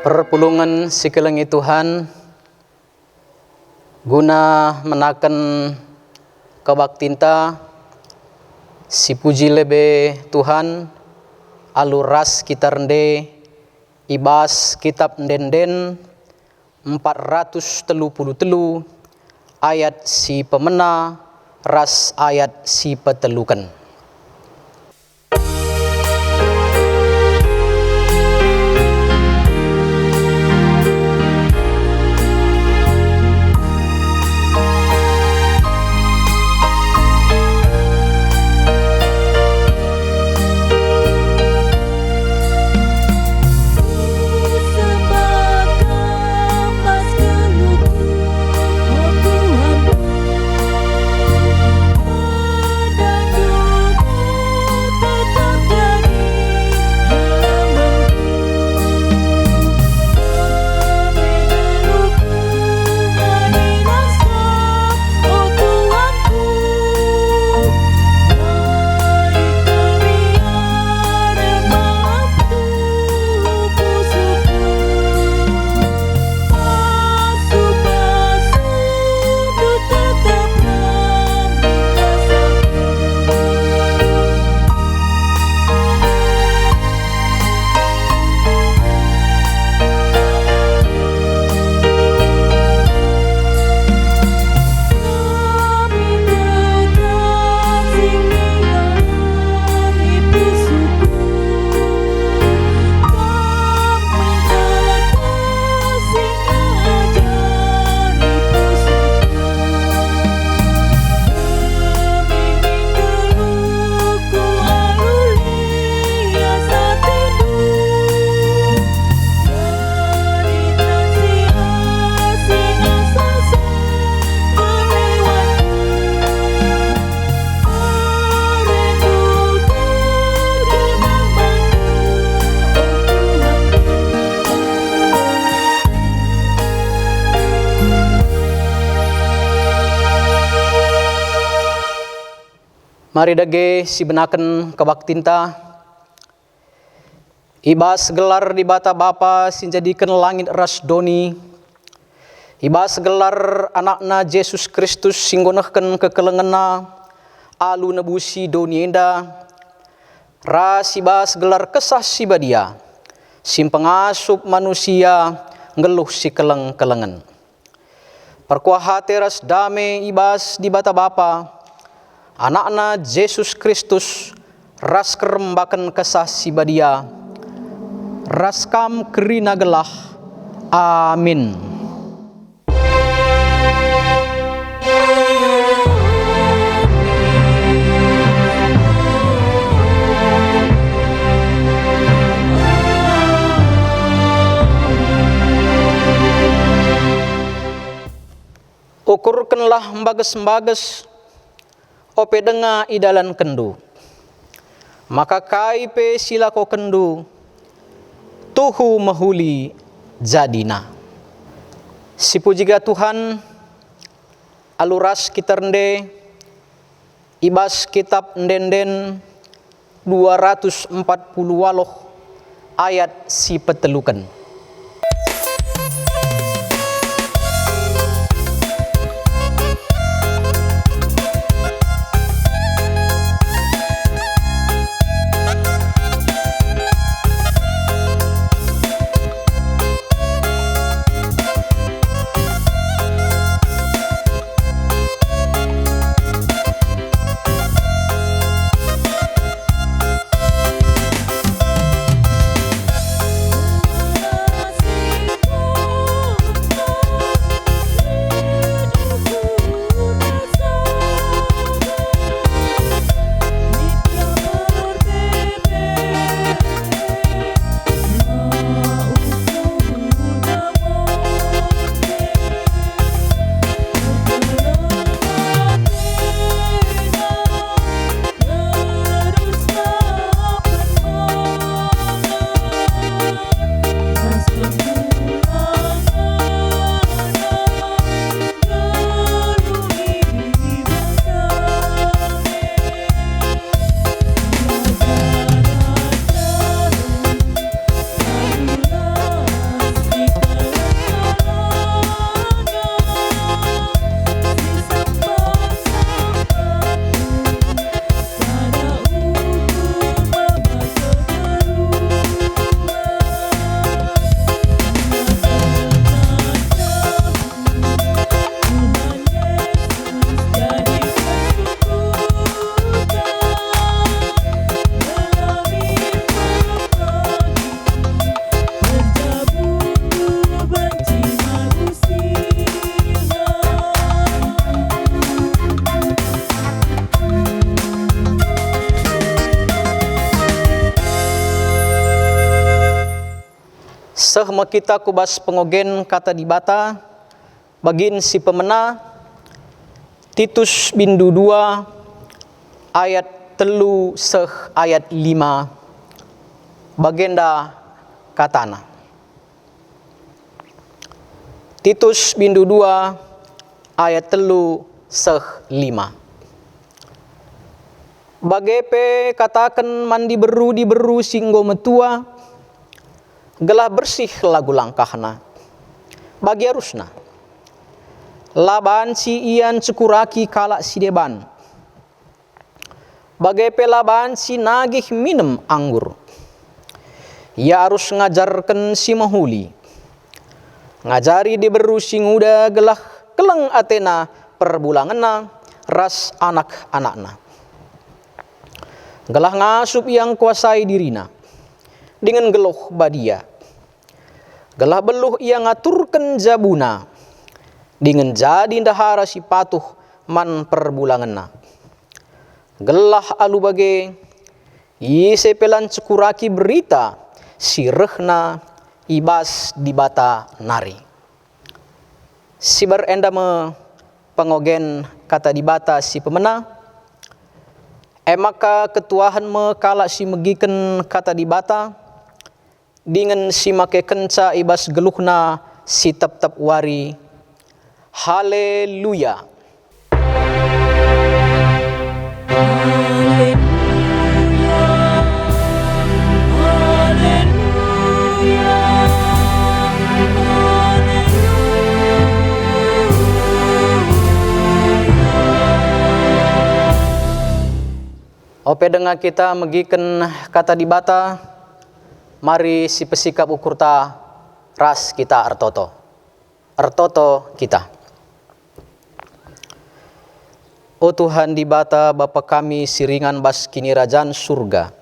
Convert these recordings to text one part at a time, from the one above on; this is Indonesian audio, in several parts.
Perpulungan sikelengi Tuhan guna menaken kebaktinta si puji lebe Tuhan aluras kita rende ibas kitab ndenden 433 ayat si pemena ras ayat si petelukan. Mari dage si benaken kebaktinta ibas gelar di bata Bapa sinjadikan langit ras doni ibas gelar anakna Yesus Kristus singgonehken kekelengena alu nebusi doni enda ras ibas gelar kesah si badia sim pengasup manusia ngeluh si keleng-kelengen perkuah teras dame ibas di bata Bapa anakna Yesus Kristus ras kerembakan kesah si badia ras kam kerina gelah. Amin. Ukurkanlah mbages-mbages ope denga idalan kendu maka kaipe silako kendu tuhu mahuli jadina si pujiga Tuhan aluras kita rende ibas kitab ndenden 240 ayat si petelukan. Sehma kita kubas pengogen kata dibata bagin si pemena Titus bindu 2 ayat telu seh ayat 5 bagenda katana. Titus bindu 2 ayat telu seh 5. Bagepe katakan mandi beru singgo metua gelah bersih lagu langkahna bagi harusna laban si ian cekuraki kalak si deban bagepe laban si nagih minum anggur ia harus ngajarkan si mahuli ngajari di beru si nguda gelah keleng atena perbulanganna ras anak-anakna gelah ngasup yang kuasai dirina dengan geluh badia gelah beluh ia ngaturkan jabuna dengan jadi ndahara si patuh man perbulanganna gelah alu bage ise pelan cekuraki berita si rehna ibas di bata nari si berenda me pengogen kata di bata si pemena maka ketuahan me kala si megiken kata di bata dengan si make kenca ibas geluhna si tep wari haleluya. Ope dengar kita megiken kata di bata, mari si pesikap ukur ta ras kita artoto kita. O Tuhan di bata Bapa kami siringan bas kini rajaan surga.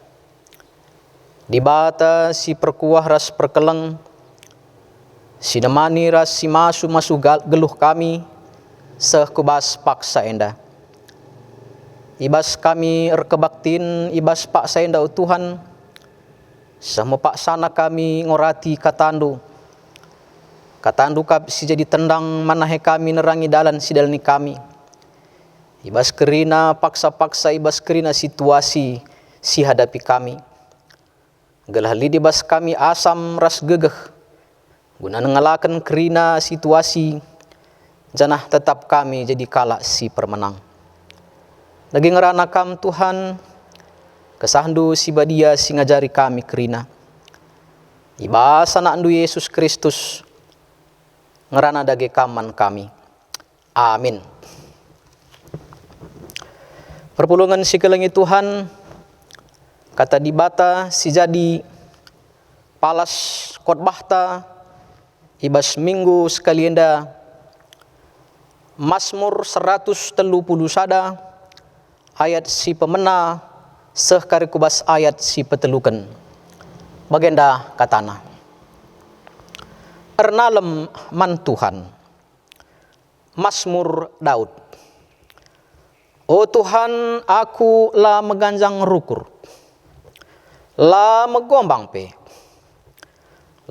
Di bata si perkuah ras perkeleng, si nemani ras si masu geluh kami, seh kubas paksa enda. Ibas kami erkebaktin, ibas paksa enda o Tuhan, sama paksana kami ngorati katandu kap si jadi tendang manahe kami nerangi dalan si dalani kami. Ibas kerina paksa-paksa ibas kerina situasi si hadapi kami. Gelah lidi bas kami asam ras gegeh. Guna ngalakan kerina situasi janah tetap kami jadi kala si permenang. Lagi ngerana kam Tuhan kesahndu si badia si ngajari kami kerina. Ibas anak ndu Yesus Kristus ngerana dage kaman kami. Amin. Perpulungan si kelengi Tuhan kata di bata si jadi palas khotbahta ibas minggu sekalienda Mazmur 130 sada ayat si pemena seh karikubas ayat si petelukan bagenda katana ernalem man Tuhan Mazmur Daud. O Tuhan, aku la meganjang rukur, la megombang pe,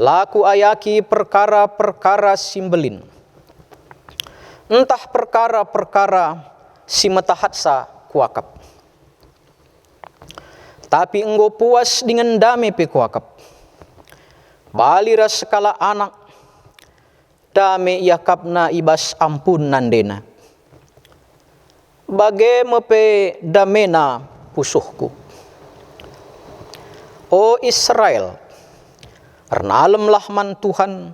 la ku ayaki perkara-perkara simbelin, entah perkara-perkara si metahatsa kuakap. Tapi enggo puas dengan dame pe kuakap, balira sekala anak, dame yakapna ibas ampun nandena. Bage mepe damena pusuhku. O Israel, ernalemlah man Tuhan,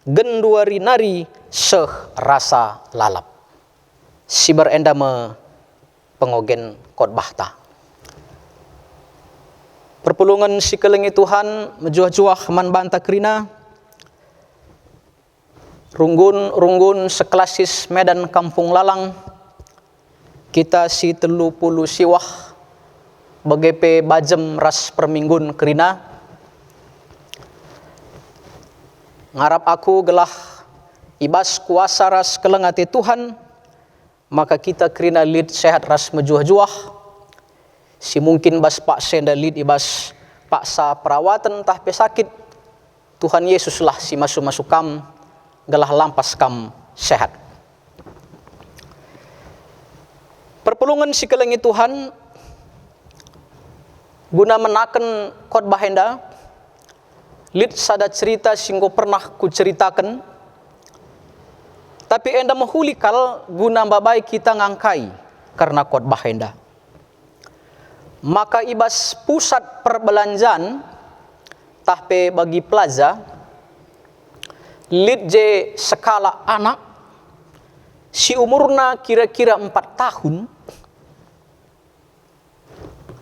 genduari nari seh rasa lalap. Si berenda me pengogen khotbahta. Perpulungan si kelengi Tuhan mejuah-juah man banta kerina. Runggun seklasis Medan Kampung Lalang. Kita si 30 siwah bagepe bajem ras perminggun kerina. Ngarap aku gelah ibas kuasa ras kelengati Tuhan, maka kita kerina lid sehat ras mejuah-juah. Si mungkin bas pak senda lid ibas paksa perawatan tah pesakit, Tuhan Yesuslah si masuk-masuk kam, galah lampas kam sehat. Perpulungan si kelengi Tuhan guna menaken khotbah enda, lid sada cerita singgo pernah ku ceritakan, tapi enda mahulikal guna babai kita ngangkai karena khotbah enda. Maka ibas pusat perbelanjaan tahpe bagi plaza, lid je skala anak, si umurna kira-kira 4 tahun,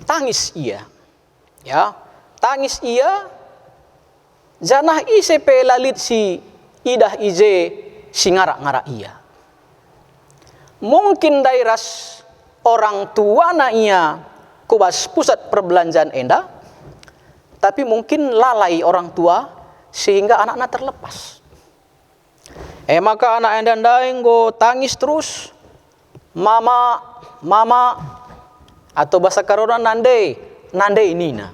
tangis ia. Ya, tangis ia, janah ise pelalit si idah ije si ngarak-ngarak ia. Mungkin dairas orang tua na ia kubas pusat perbelanjaan enda, tapi mungkin lalai orang tua sehingga anak-anak terlepas. Maka anak enda go tangis terus, mama, mama, atau bahasa karona nande nina.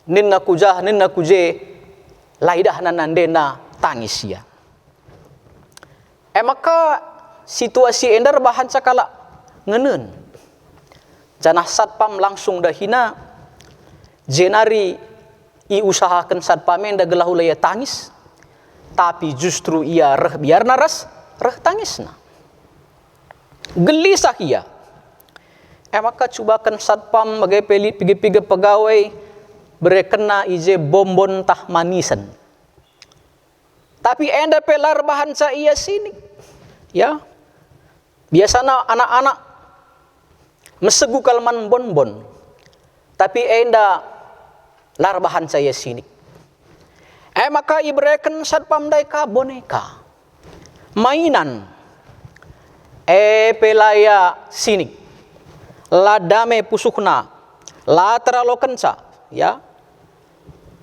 Ninna kuje, laidah na nande na tangis ya. Maka situasi enda rebahan sakala ngenen. Janah satpam langsung dahina, jenari i usahakan satpam enda gelahu laya tangis, tapi justru ia reh biar naras reh tangis na. Gelisah ia. Maka cubakan satpam bagai pelit pigi-pigi pegawai berekena ije bombon tah manisan. Tapi enda pelar bahan sa ia sini. Ya. Biasanya anak-anak mesegu kalman bonbon, tapi enda larbahan saya sini. Maka ibreken satpam daika boneka, mainan, pelaya sini, ladame pusukna, la teralokenca, ya.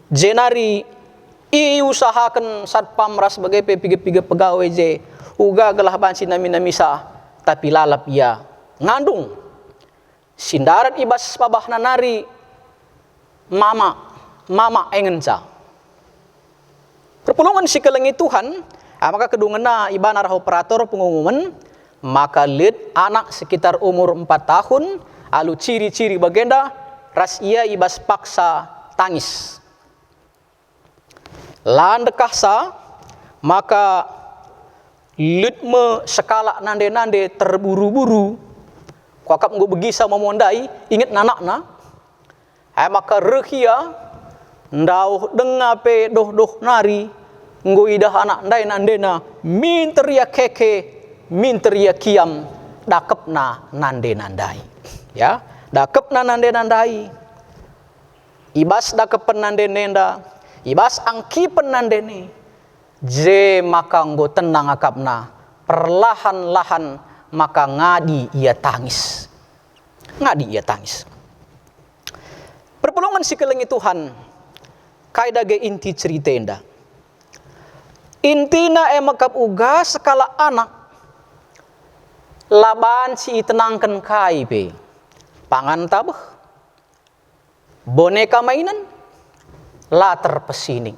Jenari usahakan satpam ras sebagai pigi-pigi pegawai je, uga gelah bansi nami-namisa, tapi lalap ia ngandung. Sindarat ibas pabah nanari mama engenca. Perpulungan si kelengi Tuhan, maka kedungan na iban arah operator pengumuman, maka lid anak sekitar umur 4 tahun, alu ciri-ciri bagenda, ras ia ibas paksa tangis. Lan dekahsa, maka lid me sekala nande-nande terburu-buru, kuakap ngu begisa memondai, ingat nanakna, maka rehia, ndau dengape doh nari, ngu idah anak ndai nandena, minter ya keke, minter ya kiam, dakep na nande nandai. Ya, dakep na nande nandai. Ibas dakep nande nenda, ibas angki penandene, je maka ngu tenang akapna, perlahan-lahan maka ngadi ia tangis. Ngadi ia tangis. Perpulungan si kelengi Tuhan, kaidage inti cerita enda. Intina emakap uga sekala anak, laban si tenangkan kai pe. Pangan tabeh, boneka mainan, la terpesining.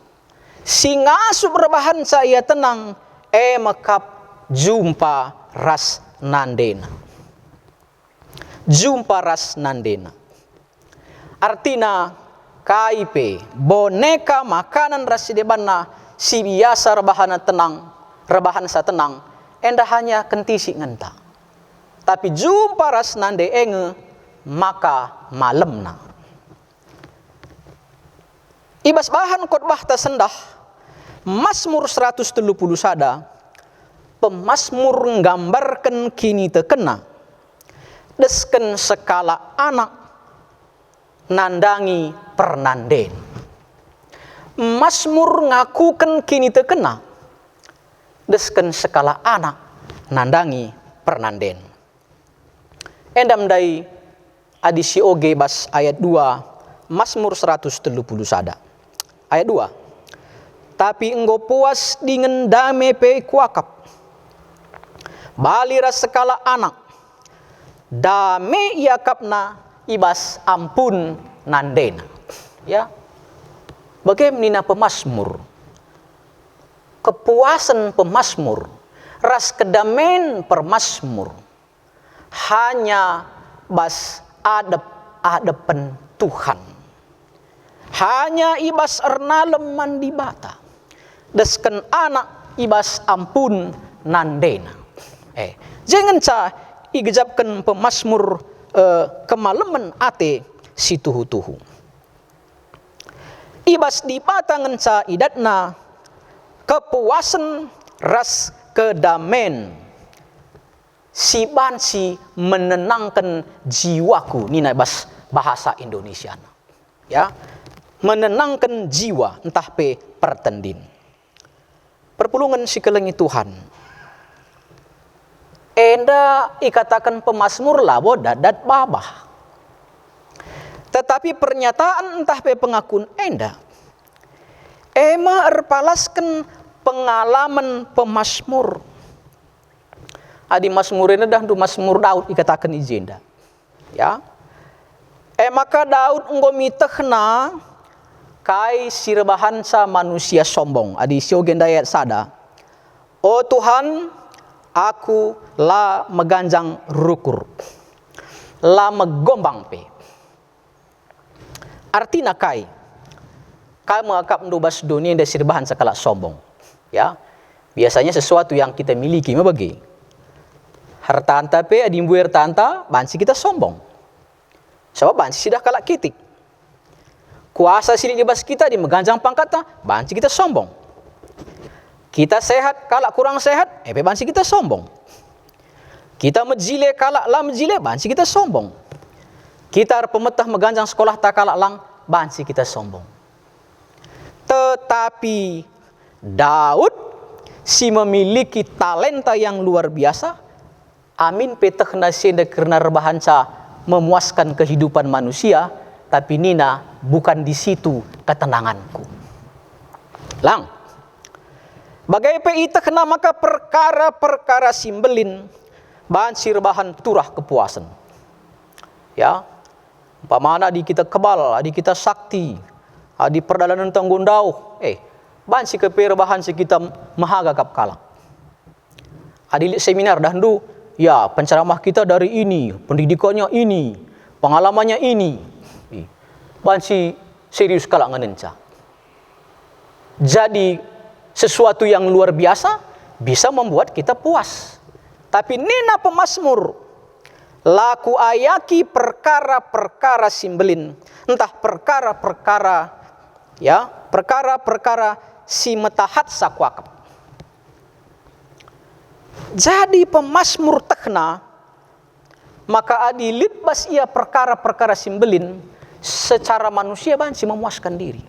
Si ngasup rebahan saya tenang, emakap jumpa ras nandena. Jumpa ras nandena. Artina KIP, boneka makanan ras debanna si biasa rebahan sa tenang, enda hanya kentisi ngenta. Tapi jumpa ras nande enge, maka malemna. Ibas bahan khotbah ta sendah, Mazmur 130 sada, pemazmur nggambarkan kini tekena, desken sekala anak nandangi pernanden. Mazmur ngakuken kini tekena, desken sekala anak nandangi pernanden. Endam dai adisi oge bas ayat 2 Mazmur 130 sada. Ayat 2. Tapi engkau puas dengan dame pe kuakap, balira sekala anak, dame ia kapna ibas ampun nandena. Ya, Bagaimana pemasmur? Kepuasan pemasmur, ras kedamen permasmur, hanya bas adep-adepen Tuhan. Hanya ibas ernalem mandi bata. Desken anak ibas ampun nandena. Jangan igejapkan pemasmur kemalemen ate si tuhu-tuhu. Ibas di bata ngenca idatna kepuasan ras kedamen si bansi menenangkan jiwaku. Ini ibas bahasa Indonesia. Ya, menenangkan jiwa entah pe pertendin. Perpulungan si kelengi Tuhan. Enda ikatakan pemasmur labo dadat babah. Tetapi pernyataan entah pe pengakun enda. Ema erpalaskan pengalaman pemasmur. Adi masmurina dah du masmur Daud ikatakan ijenda. Ya. Maka Daud nggomitehna kai sirbahansa manusia sombong. Adi siogen dayat sada. Oh Tuhan, aku la meganjang rukur. La megombang pe. Artina kai mengakap ndubas dunia dan sirbahan sekala sombong. Ya. Biasanya sesuatu yang kita miliki mebagi. Harta anta pe adimbu harta anta bansi kita sombong. Sebab bansi sudah kalak kitik. Kuasa silik di bas kita di meganjang pangkatnya, bansi kita sombong. Kita sehat kalak kurang sehat, bansi kita sombong. Kita mejile kalak lah mejile, bansi kita sombong. Kita pemetah meganjang sekolah tak kalak lang, bansi kita sombong. Tetapi Daud si memiliki talenta yang luar biasa. Amin petah nasenda karena rebahanca memuaskan kehidupan manusia, tapi nina bukan di situ ketenanganku. Lang. Bagai pe ita kena maka perkara-perkara simbelin bahan sirbahan turah kepuasan. Ya. Pamana di kita kebal, di kita sakti, di perdalanan tanggundau, bahan si keperbahan si kita mahaga kap kalang. Adi seminar dahulu, ya penceramah kita dari ini, pendidikannya ini, pengalamannya ini. Bahan si serius kalak ngenenca. Jadi sesuatu yang luar biasa bisa membuat kita puas. Tapi nina pemasmur laku ayaki perkara-perkara simbelin, entah perkara-perkara ya, perkara-perkara si metahat sakwakap. Jadi pemasmur tekna maka adilit bas ia perkara-perkara simbelin secara manusia bansi memuaskan diri.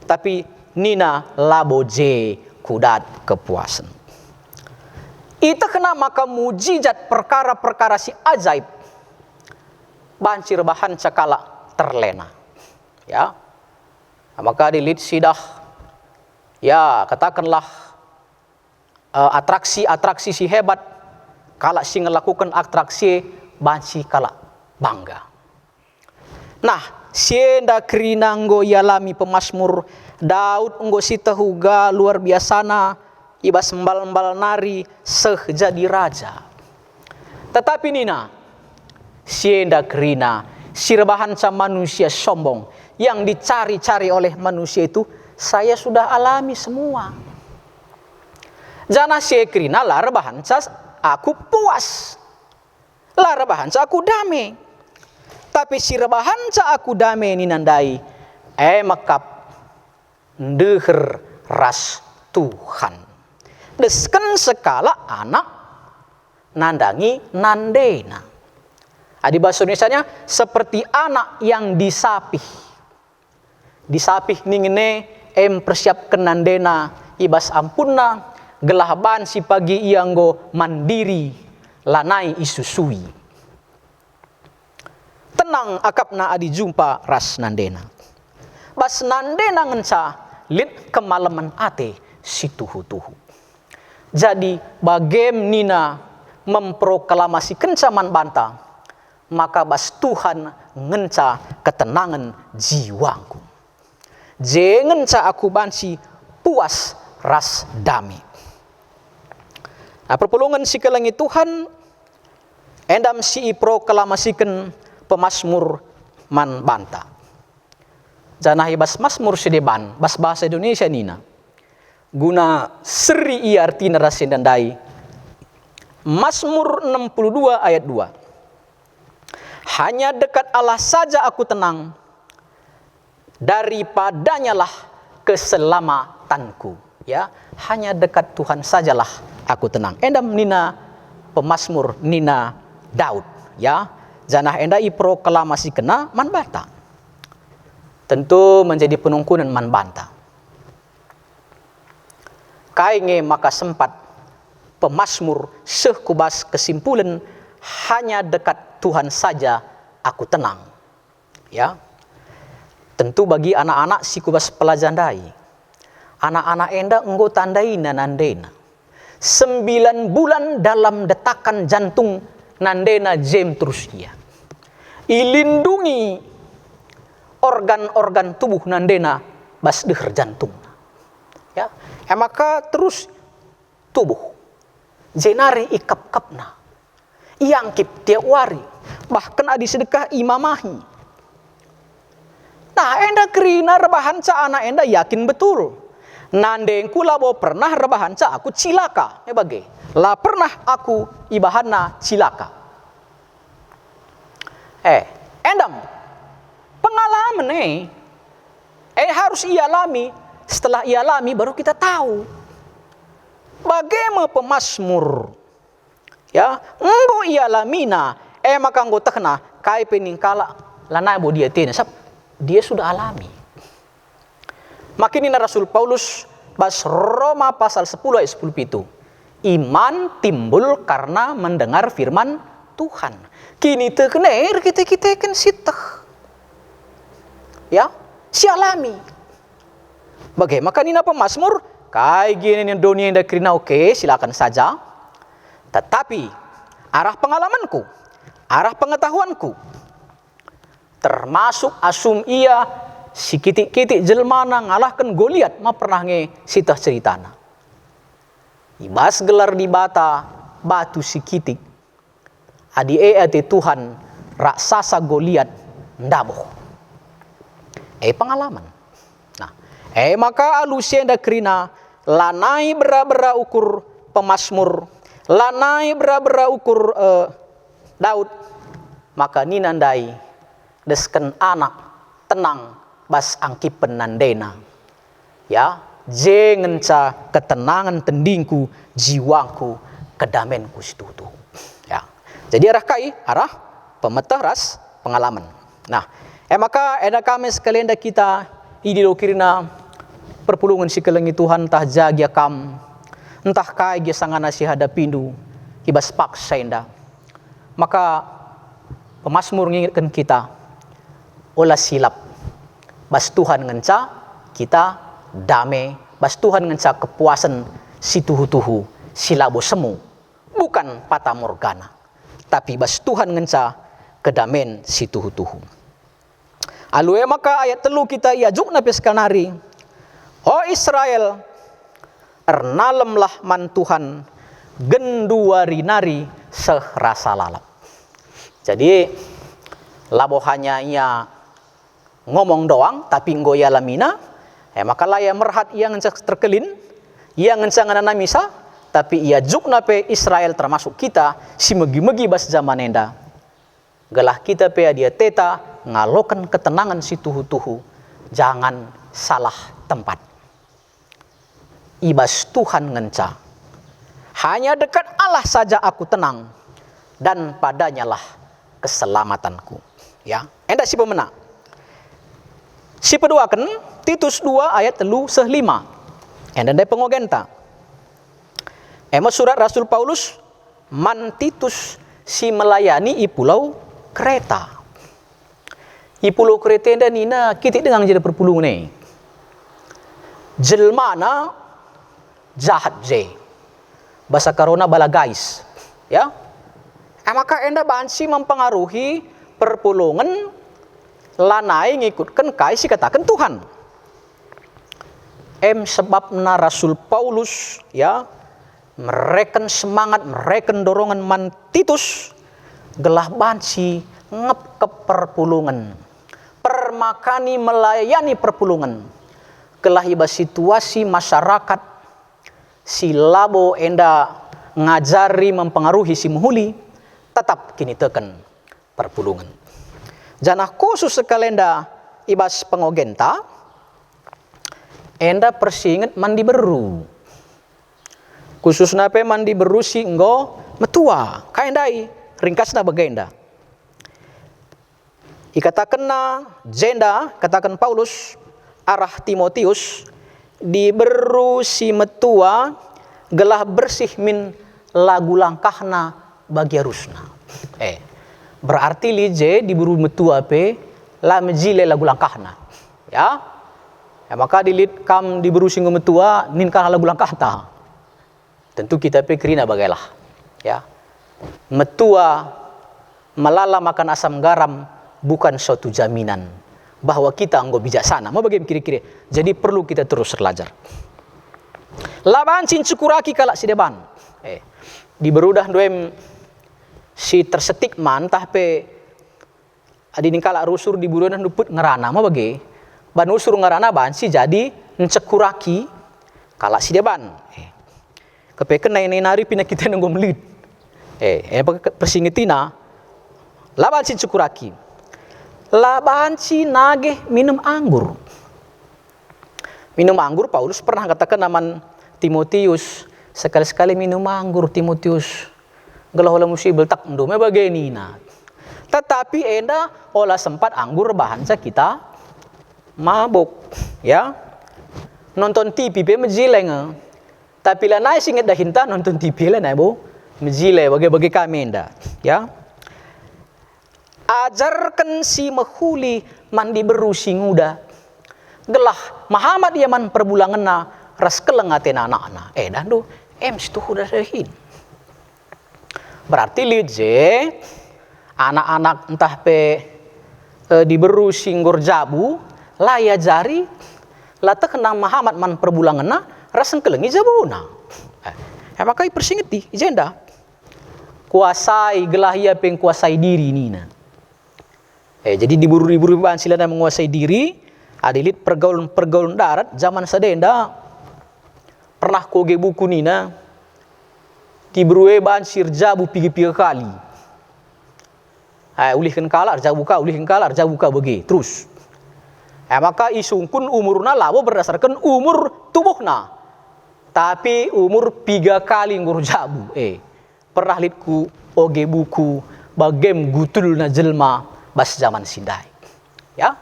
Tapi nina laboje kudat kepuasan. Itu kena maka mujizat perkara-perkara si ajaib banci rebahan cakala terlena. Ya. Maka dilit sidah ya katakanlah atraksi-atraksi si hebat kala si ngelakukan atraksi banci kala bangga. Nah, sienda krinanggo yalami pemasmur Daud nggo sitahuga luar biasana ibas mbal-mbal nari seh jadi raja. Tetapi nina sienda krina sirbahan sa manusia sombong yang dicari-cari oleh manusia itu saya sudah alami semua. Jana siekrina lar bahan sa aku puas. Lar bahan sa aku damai. Tapi sirbahan sa aku damai ni nandai makap ndeher ras Tuhan. Desken sekala anak nandangi nandena. Di bahasa Indonesianya seperti anak yang disapih. Disapih ningene persiapkan nandena ibas ampunna gelaban si pagi ianggo mandiri lanai isusui. Tenang akapna adi jumpa ras nandena. Bas nandena ngenca lit kemalaman ate si tuhu-tuhu. Jadi bagem nina memproklamasi kencaman banta, maka bas Tuhan ngenca ketenangan jiwaku. Jangan ca aku bansi puas ras dami. Nah, perpulungan si kelangi Tuhan endam si proklamasikan pemasmur man banta. Janahi bas masmur sedeban, bas bahasa Indonesia nina. Guna seri ia artina rasin dan dai. Mazmur 62 ayat 2. Hanya dekat Allah saja aku tenang, daripadanya lah keselamatanku. Ya, hanya dekat Tuhan sajalah aku tenang. Endam nina pemasmur nina Daud. Ya, janah endai proklamasi kena man banta. Tentu menjadi penungkunan man banta. Kainge maka sempat pemasmur sekubas kesimpulan hanya dekat Tuhan saja aku tenang. Ya. Tentu bagi anak-anak si kubas pelajandai. Anak-anak enda enggo tandai nandena. 9 bulan dalam detakan jantung nandena jem terus ia. Ilindungi organ-organ tubuh nandena bas deher jantung. Ya, maka terus tubuh jenari ikap-kapna. Iangkip tiap wari, bahkan adi sedekah imamahi. Nah, enda kerina rebahan ca anak enda yakin betul. Nandengku labo pernah rebahan ca aku cilaka. Ya bagai. La pernah aku ibahana cilaka. Endam. Pengalaman harus ialami. Setelah ialami baru kita tahu bagaimana pemasmur. Ya, enggo ialamina maka enggo tekna kai peningkala lana bo dia tena sab dia sudah alami. Makin ini Rasul Paulus bas Roma pasal 10 ayat 10 itu. Iman timbul karena mendengar firman Tuhan. Kini tekner kita kan sitah. Ya, si alami. Bagaimana maka nina pemasmur kai gini dunia yang dakrina oke, silakan saja. Tetapi arah pengalamanku, arah pengetahuanku, termasuk asum ia si kitik-kitik jelmana ngalahkan Goliat ma pernah nge sitah ceritana. Ibas gelar di bata batu si kitik. Adi ate Tuhan raksasa Goliat ndaboh. Pengalaman. Nah, maka alusien da krina lanai bera-bera ukur pemasmur, lanai bera-bera ukur Daud, maka ninandai desken anak tenang bas angkipen nandena. Ya, jangan ca ketenangan tendingku, jiwaku, kedamenku situtu. Ya. Jadi arah kai, arah pemetah ras pengalaman. Nah, maka kami sekalian dah kita idilo kirina perpulungan si kelengi Tuhan tah jagia kam entah kai dia sangana si hadapindu ibas paksa enda. Maka pemasmur ngingatkan kita olah silap bas Tuhan ngenca kita damai, bas Tuhan ngenca kepuasan si tuhu-tuhu silabo semu bukan fata morgana, tapi bas Tuhan ngenca kedamen si tuhu-tuhu. Alue maka ayat telu kita iajuk na peskanari. O Israel, ernalemlah man Tuhan genduari nari sehrasa lalap. Jadi labo hanya ia ngomong doang tapi nggo ia lamina. Maka lah ia merhat ia ngencak terkelin, ia ngencak nganana misa, tapi ia juk na pe Israel termasuk kita si megi-megi bas zaman enda. Gelah kita pe dia teta ngalokan ketenangan si tuhu-tuhu, jangan salah tempat. Ibas Tuhan ngenca, hanya dekat Allah saja aku tenang, dan padanya lah keselamatanku. Ya, endak si pemena. Si peduakan Titus 2 ayat 3-5. Endak dai pengogenta. Surat Rasul Paulus man Titus si melayani i pulau Kreta. I pulau Kreta dan nina kitik dengan jadi perpulung ni. Jelmana jahat je. Bahasa karona bala guys. Ya. Maka enda bansi mempengaruhi perpulungan lanai ngikutkan kai si katakan Tuhan. sebabna Rasul Paulus ya mereken semangat, mereken dorongan man Titus gelah banci ngep ke perpulungan, permakani melayani perpulungan, gelah iba situasi masyarakat si labo enda ngajari mempengaruhi si muhuli tetap kini teken perpulungan. Janah khusus sekalenda ibas pengogenta enda persinget mandi beru. Khususnya pe mandi beru si enggo metua. Kaendai ringkasna bagenda. Ikatakenna jenda katakan Paulus arah Timotius diberu si metua gelah bersih min lagu langkahna bagi harusna. Berarti lije diburu metua pe la mejile lagu langkahna. Ya maka dilit kam diburu singgo metua nin kah lagu langkah ta. Tentu kita pe kerina bagailah. Ya. Metua melala makan asam garam bukan suatu jaminan bahwa kita anggo bijaksana. Mau bagaimana kira-kira? Jadi perlu kita terus belajar. Laban cin cukuraki kalak si deban. Diberudah doem si tersetik mantah pe adini kalak rusur diburudan duput ngerana. Mau bagaimana? Ban usur ngerana ban si jadi ncekuraki kalak si deban. Kepeken nari pina kita nunggu melit. Persingetina laban cin cukuraki. Laban si nage minum anggur. Minum anggur Paulus pernah katakan naman Timotius, sekali-sekali minum anggur Timotius. Gelah olah musibel tak endome bagenina. Tetapi enda olah sempat anggur bahansa kita mabuk, ya. Nonton TV pe mejileng. Tapi lah naik singet dah hinta nonton TV lah naik bo mejile bagi kami enda, ya. Ajarkan si mahuli mandi beru si nguda. Gelah Muhammad yaman perbulangan na ras kelengaten anak-anak. Dan do situ udah sehin. Berarti lije anak-anak entah pe diberu singgor jabu laya jari lata kena Muhammad man perbulangan na ras kelengi jabuna. Maka persingeti ijenda. Kuasai gelah ia peng kuasai diri nina. Jadi diburu-buru ban sila na menguasai diri, adilit pergaulan darat zaman sadenda pernah koge buku nina diburu ban sirjabu pigi-pigi kali. Ulihkan kalar jabuka, ulihkan kalar jabuka bagi terus. Maka isungkun umurna labo berdasarkan umur tubuhna. Tapi umur 3 kali ngur jabu. Pernah litku oge buku bagem gutul na jelma bas zaman sindai. Ya.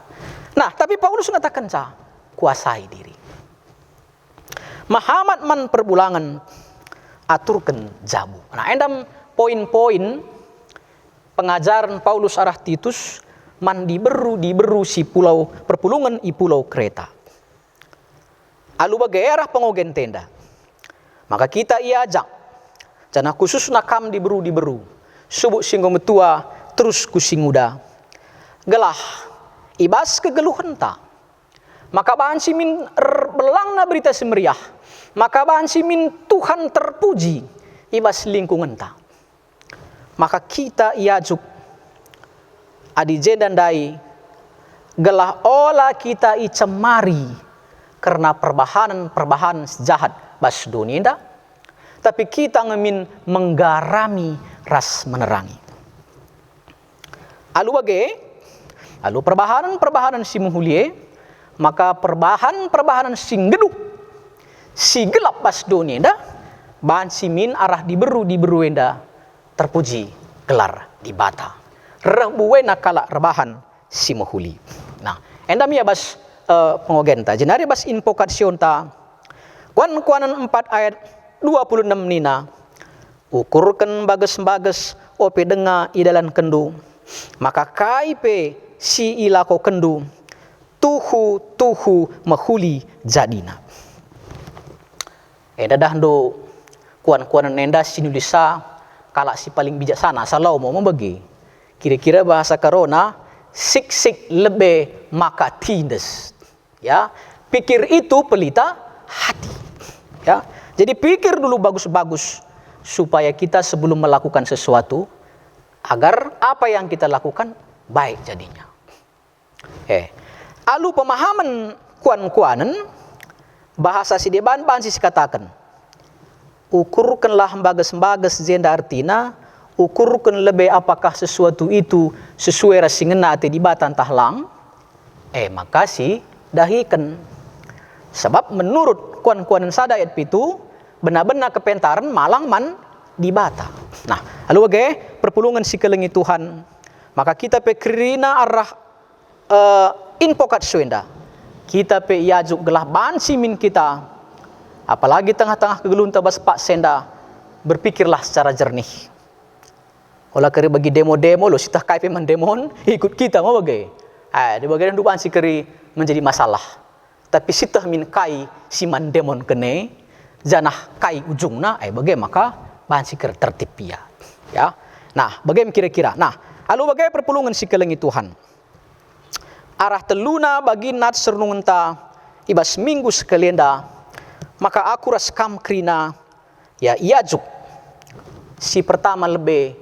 Nah, tapi Paulus mengatakan kuasai diri. Muhammad man perbulangan aturkan jabu. Nah, endam poin-poin pengajaran Paulus arah Titus man diberu si pulau perpulungan i pulau Kreta. Alu bagai arah pengogen tenda. Maka kita iajak jana khusus nakam diberu. Subuk singgo metua terus kusinguda. Gelah ibas kegeluhan ta. Maka bansi min belangna berita semeriah. Maka bansi min Tuhan terpuji ibas lingkungan ta. Maka kita iajuk adi dan dai gelah olah kita icemari karena perbahanan jahat bas dunia. Tapi kita ngemin menggarami ras menerangi. Lalu perbahanan si muhulie, maka perbahanan sing geduk, si gelap bas dunia enda, bahan simin arah diberu enda, terpuji gelar di bata. Rebuena kala rebahan si muhuli. Nah, enda mia bas pengogenta, jenari bas invocation ta, kuanan 4 ayat 26 nina, ukurkan bages-bages ope denga idalan kendu, maka kaipe si ilako kendu tuhu mahuli jadina. Enda dahdo kuan-kuanan enda sinulisa kalak si paling bijaksana salau mau membagi. Kira-kira bahasa karona sik lebe maka tindes. Ya, pikir itu pelita hati. Ya, jadi pikir dulu bagus-bagus supaya kita sebelum melakukan sesuatu agar apa yang kita lakukan baik jadinya. Alu pemahaman kuan-kuanen bahasa si deban si katakan. Ukurkanlah bagas-bagas jenda artina, ukurkan lebih apakah sesuatu itu sesuai rasingena ate di batan tahlang. Maka si dahikan. Sebab menurut kuan-kuanen sada ayat pitu, benar-benar kepentaran malang man di bata. Nah, lalu perpulungan si kelengi Tuhan, maka kita pe kerina arah inpokat suenda. Kita pe yajuk gelah bansi min kita, apalagi tengah-tengah kegelunta bas pak senda, berpikirlah secara jernih. Olah keri bagi demo-demo lo, sitah kai pe mendemon, ikut kita mau bagai. Di bagian dupan si keri menjadi masalah. Tapi sitah min kai si mandemon kene, janah kai ujungna, bagai maka bahan si keri tertib ya. Nah, bagaimana kira-kira? Nah, lalu bagaimana perpulungan si kelengi Tuhan? Arah teluna bagi nat sernungenta ibas minggu sekalianda, maka aku raskam krina ya iajuk si pertama lebih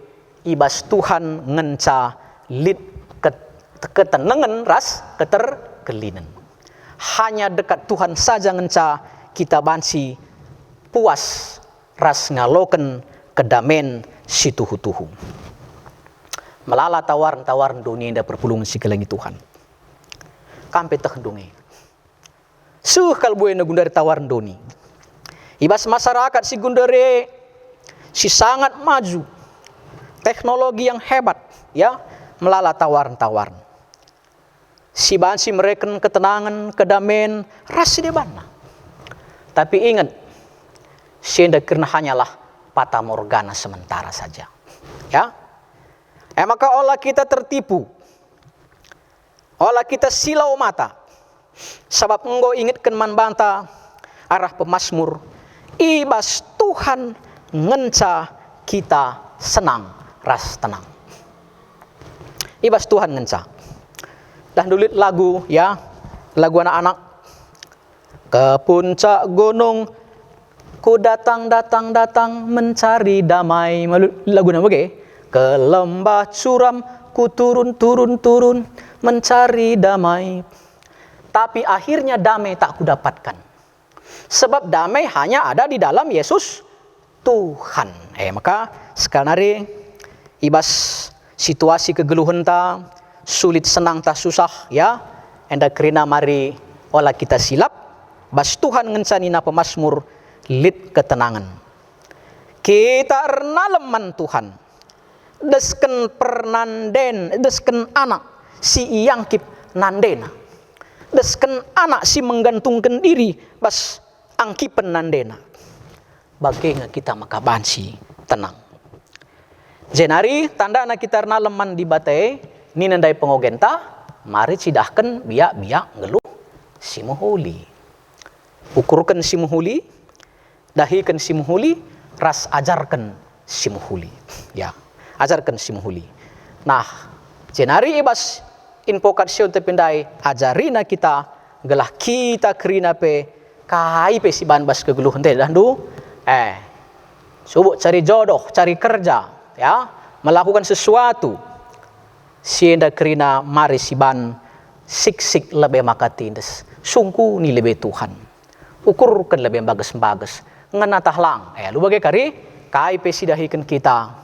ibas Tuhan ngenca lid ketenangan ras keterkelinan. Hanya dekat Tuhan saja ngenca kita bansi puas ras ngaloken kedamen si tuhu-tuhu. Melala tawaran-tawaran dunia indah perpulungan si kelengi Tuhan. Kampe tekendungi. Kal buena gundari tawaran doni. Ibas masyarakat si gundare si sangat maju. Teknologi yang hebat, ya, melala tawaran-tawaran. Si bansi mereken ketenangan, kedamaian, rasi debana. Tapi ingat, sienda karena hanyalah fata morgana sementara saja. Ya. Maka olah kita tertipu. Olah kita silau mata. Sebab engkau ingatkan man banta arah pemazmur. Ibas Tuhan ngenca kita senang, ras tenang. Ibas Tuhan ngenca. Dan dulu lagu ya, lagu anak-anak. Ke puncak gunung ku datang mencari damai. Lagu nama ke lembah curam ku turun mencari damai. Tapi akhirnya damai tak kudapatkan. Sebab damai hanya ada di dalam Yesus Tuhan. Maka sekarang ibas situasi kegeluhan ta, sulit senang tak susah ya. Enda kerina mari olah kita silap. Bas Tuhan ngencanina pemazmur lid ketenangan. Kita ernaleman Tuhan. Desken pernanden, desken anak si iangkip nandena. Desken anak si menggantungkan diri bas angkipen nandena. Bagaimana kita maka bansi tenang. Jenari tanda anak kita ernaleman di batai ni nandai pengogenta, mari cidahkan biak ngeluh si muhuli. Ukurkan si muhuli, dahikan si muhuli, ras ajarkan si muhuli. Ya. Ajarkan si muhuli. Nah, jenari ibas inpokat siun tepindai ajarina kita gelah kita kerina pe kai pe si ban bas kegeluhan teh dandu subuk cari jodoh, cari kerja ya, melakukan sesuatu sienda kerina mari si ban sik lebih makatindes sungku ni lebih Tuhan ukurkan lebih bagus ngena tahlang lu bagai kari kai pe si dahikan kita.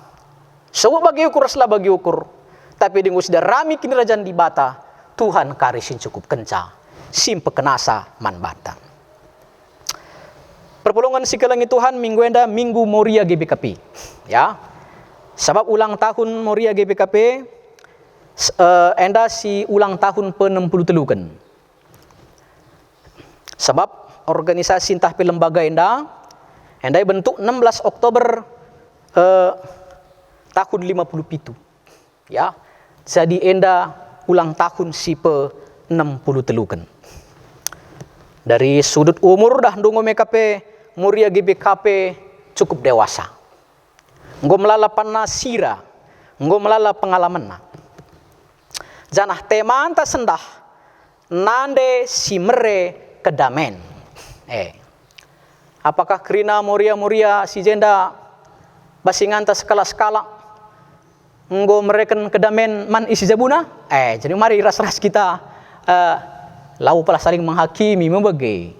Semua bagi ukur raslah bagi ukur. Tapi dengan sudah rami kini rajan di bata, Tuhan karisin cukup kenca. Simpe kenasa man bata. Perpulungan si kelengi Tuhan minggu enda minggu Moria GBKP. Ya. Sebab ulang tahun Moria GBKP enda si ulang tahun pe-63 kan. Sebab organisasi entah lembaga enda bentuk 16 Oktober tahun 57 ya, jadi enda ulang tahun si pe-63 kan. Dari sudut umur dah ndungo MKP Moria GBKP cukup dewasa. Nggo melala panasira, nggo melala pengalaman. Janah teman ta sendah nande si mere kedamen. Apakah kerina moria si jenda basinganta skala-skala nggo mereken kedamen man isi jabuna? Jadi mari ras-ras kita lau pala saling menghakimi membagi.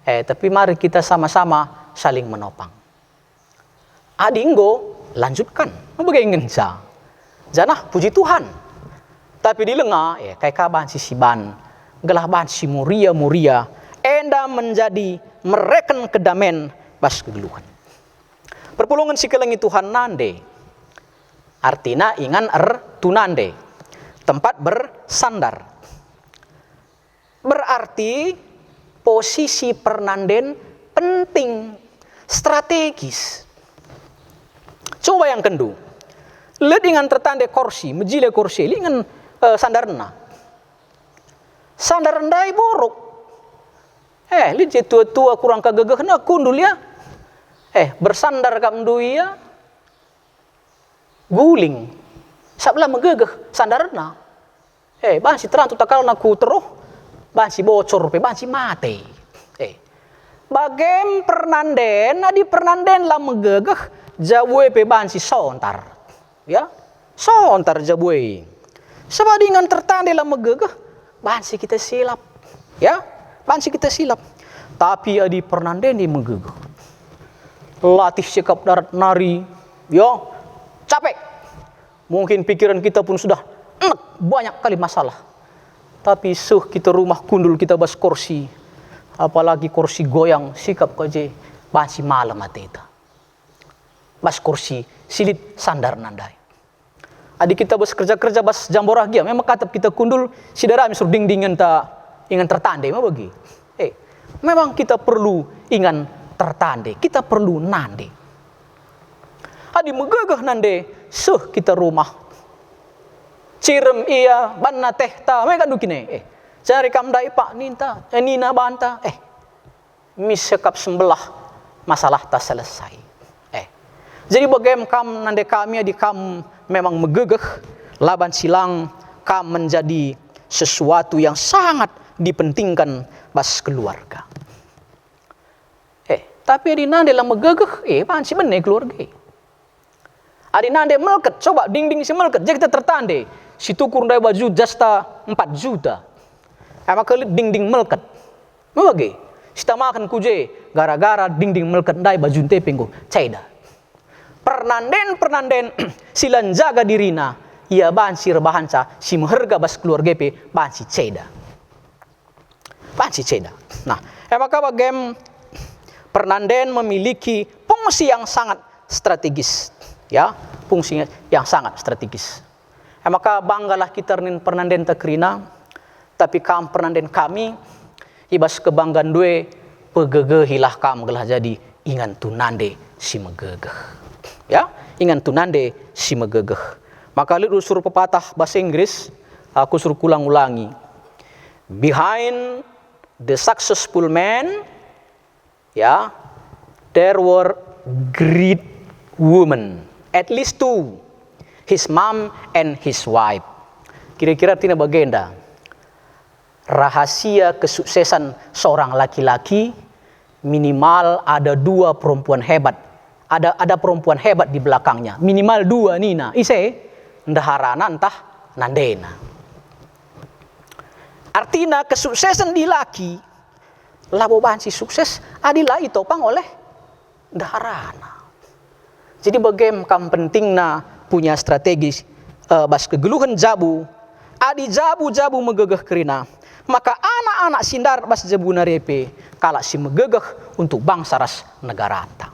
Tapi mari kita sama-sama saling menopang. Adinggo lanjutkan membagi ngenca. Janah puji Tuhan. Tapi di lengah kayak kaban si siban, gelah ban si muria enda menjadi mereken kedamen bas kegeluhan. Perpulungan si kelengi Tuhan nande. Artinya ingan tunande. Tempat bersandar. Berarti posisi pernanden penting, strategis. Coba yang kendu. Lihat ingan tertande kursi, mejile kursi, ingan sandarna. Sandar ndai borok. Lihat tua-tua kurang kagegeh na kundul ya. Bersandar kam dui ya. Guling. Sabla megegeh sandarna. Bansi terang tu takal na ku teruh. Bansi bocor pe bansi mate. Bagem pernanden, adi pernanden lah megegeh jabue pe bansi sontar. Ya. Sontar jabue. Sebab dengan tertande lah megegeh bansi kita silap. Ya. Bansi kita silap. Tapi adi pernanden di megegeh. Latih sikap darat nari. Ya. Capek. Mungkin pikiran kita pun sudah banyak kali masalah. Tapi kita rumah kundul kita bas kursi. Apalagi kursi goyang sikap kaje bansi malam ateta. Bas kursi silit sandar nandai. Adik kita bas kerja bas jamborah gia. Memang kata kita kundul sidara misur ding-dingen ingan tertande mah bagi. Memang kita perlu ingan tertande. Kita perlu nande. Adi megegeh nande kita rumah. Cirem iya banna tehta mereka dukine cari kam dai pak ninta nina banta misekap sembelah masalah tak selesai jadi bagaimana kam nande kami di kam memang megegeh laban silang kam menjadi sesuatu yang sangat dipentingkan bas keluarga tapi di nande lah megegeh pan si bene keluarga adi nande melket coba ding si melket jadi kita tertande si tukur ndai baju jasta 4 juta. Maka ding melket. Mabagi. Sita makan kuje gara-gara ding melket ndai baju tepenggo caida. Pernanden silan jaga dirina ia bansi rebahanca si meherga bas keluarga pe bansi caida. Bansi caida. Nah, maka bagem pernanden memiliki fungsi yang sangat strategis. Ya, fungsi yang sangat strategis. Maka banggalah kita nin pernanden takrina, tapi kam pernanden kami ibas kebanggaan due pegegehilah kam gelah jadi ingan tunande si megegeh. Ya, ingan tunande si megegeh. Maka lihat suruh pepatah bahasa Inggris, aku suruh ulang-ulangi. Behind the successful man, ya, there were great women, at least 2. His mom and his wife. Kira-kira artinya bagenda. Rahasia kesuksesan seorang laki-laki minimal ada 2 perempuan hebat. Ada perempuan hebat di belakangnya. Minimal 2 nina. Ndaharana entah nandena. Artinya kesuksesan di laki labo bansi sukses adilah itopang oleh ndaharana. Jadi bagaimana kam pentingna punya strategi bas kegeluhan jabu adi jabu megegeh kerina maka anak-anak sindar bas jabu narepe kala si megegeh untuk bangsa ras negara anta.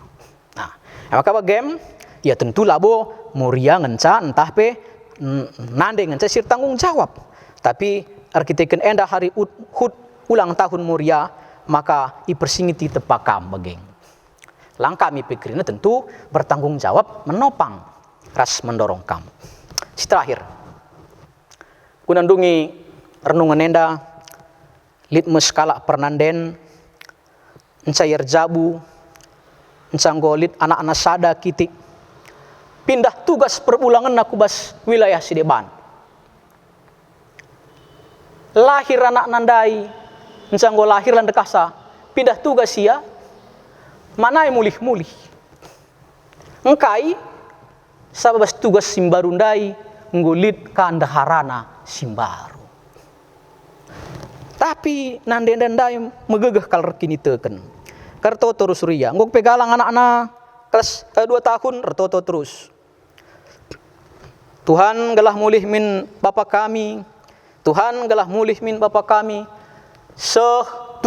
Nah, maka bagem ya tentu labo muria ngenca entah pe nande ngenca sir tanggung jawab. Tapi arkiteken enda hari hud ulang tahun muria maka ipersingiti tepakam bageng. Langkah mi pikirnya tentu bertanggung jawab menopang ras mendorong kamu. Si terakhir. Kunandungi renungan enda litmus kala pernanden encair jabu encanggolit anak-anak sada kitik pindah tugas perulangan aku bas wilayah Sideban. Lahir anak nandai encanggol lahir lan dekasa pindah tugas ia manai mulih-mulih. Engkai sababas tugas simbarundai ngulit kandaharana simbaru. Tapi nande-nandai megegeh kalar kini teken. Karto terus ria. Ngok pegalang anak-anak kelas 2 tahun retoto terus. Tuhan galah mulih min Bapa kami. Tuhan galah mulih min Bapa kami. 17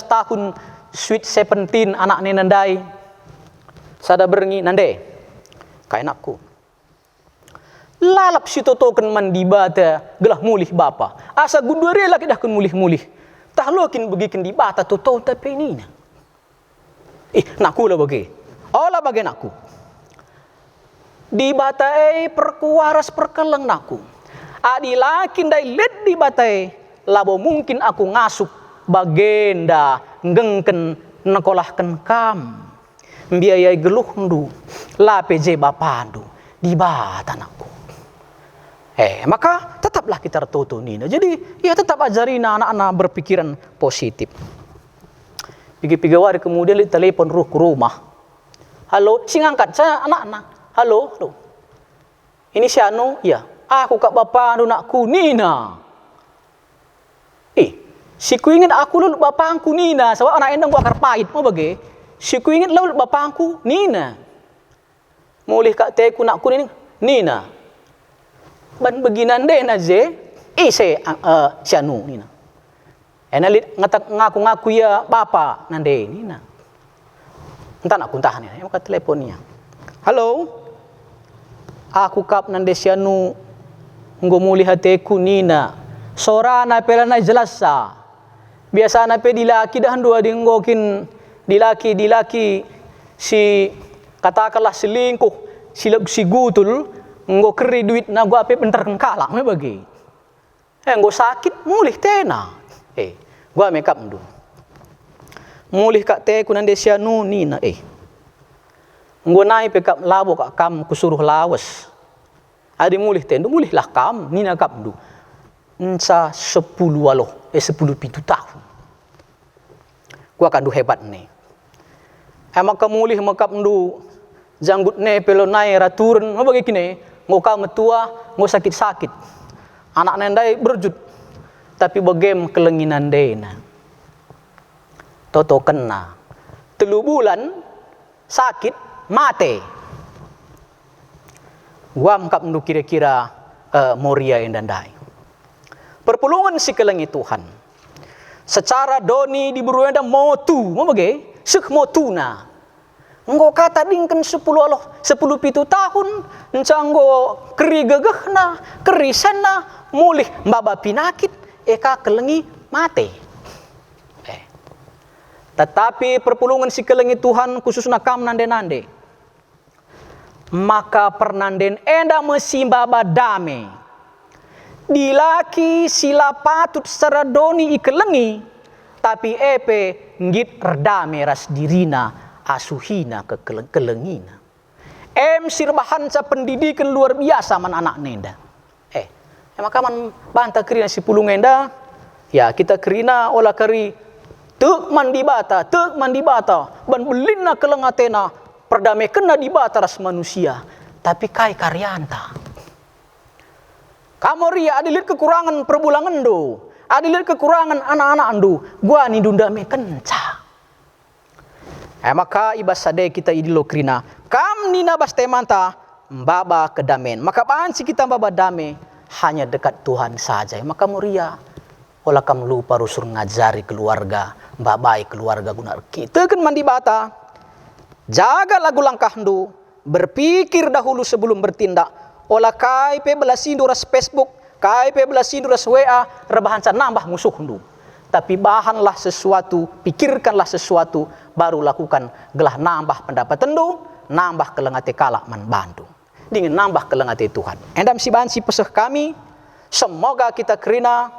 tahun sweet 17 anak nandai. Sada berengi nande. Kayak anakku. Lalap si totokan mandibata gelah mulih Bapa. Asa gundure laki dah kun mulih-mulih. Tah lokin begikin dibata toto tapi ini. Naku lah bagi. Olah bagi naku. Dibatai perkuaras perkeleng naku. Adilakin dai led dibatai labo mungkin aku ngasuk bagenda ngengken nekolahken kam. Biayai geluh ndu lape je bapandu dibata naku. Maka tetaplah kita tertutup nina. Jadi ya tetap ajarina anak-anak berpikiran positif. Pigi-pigi hari kemudian li telepon ruh ke rumah. Halo, sing angkat saya anak-anak. Halo. Ini si Anu, ya. Aku kak bapak anu nakku Nina. Si ku ingin aku lu bapangku Nina. Sebab anak endang gua akar pahit mau bagi. Si ku ingin lu bapangku Nina. Mulih kak teku nakku Nina. Ban beginan deh naje. Si Anu Nina. Enalit ngaku-ngaku ya Bapa nande Nina. Entah nak kuntahan ya. Maka teleponnya. Halo. Aku kap nande si Anu. Nggo muli hateku Nina. Sora na pela na jelas sa. Biasa na pe dilaki dah dua dinggokin dilaki si katakanlah selingkuh si gutul nggo keri duit na gua pe bentar kengkalak me bagi. Nggo sakit mulih tena. Gua makeup ndu. Mulih kak te kunande si Anu Nina nggo nai pe kap labo kak kam kusuruh lawas. Adi mulih tendu mulih lah kam Nina kap ndu. Ensa 10 pitu tahun. Gua akan du hebat nih. Maka mulih makap ndu janggut ne pelo nai raturen mau bagi kini ngokam metua ngo sakit-sakit. Anak nendai berjut tapi bagem kelenginan dena. Toto kena 3 bulan sakit mate. Gua makap ndu kira-kira moria endandai. Perpulungan si kelengi Tuhan. Secara doni di beruenda motu, mau bagi? Sek motuna. Engko kata dingken 10 pitu tahun, encanggo keri gegehna, keri sena, mulih mbaba pinakit, eka kelengi mate. Tetapi perpulungan si kelengi Tuhan khususna kam nande-nande. Maka pernanden enda mesimbaba dame. Dilaki sila patut secara doni ikelengi tapi epe ngit redame ras dirina asuhina ke kelengina. Sirbahan sa pendidikan luar biasa man anak nenda. Maka man banta kerina si pulung enda ya kita kerina olah kari tuk mandibata ban belina kelengatena perdame kena dibata ras manusia tapi kai karyanta. Kamu ria adilit kekurangan perbulangan do. Adilit kekurangan anak-anak andu. Gua ni dunda me kenca. Maka ibas sade kita idilo krina. Kam nina bas temanta mbaba kedamen. Maka pansi kita mbaba dame hanya dekat Tuhan saja. Maka muria olah kam lupa rusur ngajari keluarga, mbabai keluarga gunar kita kan mandi bata. Jaga lagu langkah ndu, berpikir dahulu sebelum bertindak. Olah kai pe belasindu ras Facebook, kai pe belasindu ras WA, rebahan sa nambah musuh ndu. Tapi bahanlah sesuatu, pikirkanlah sesuatu, baru lakukan gelah nambah pendapat tendu, nambah kelengate kalak man bantu. Dengan nambah kelengate Tuhan. Endam si bansi peseh kami, semoga kita kerina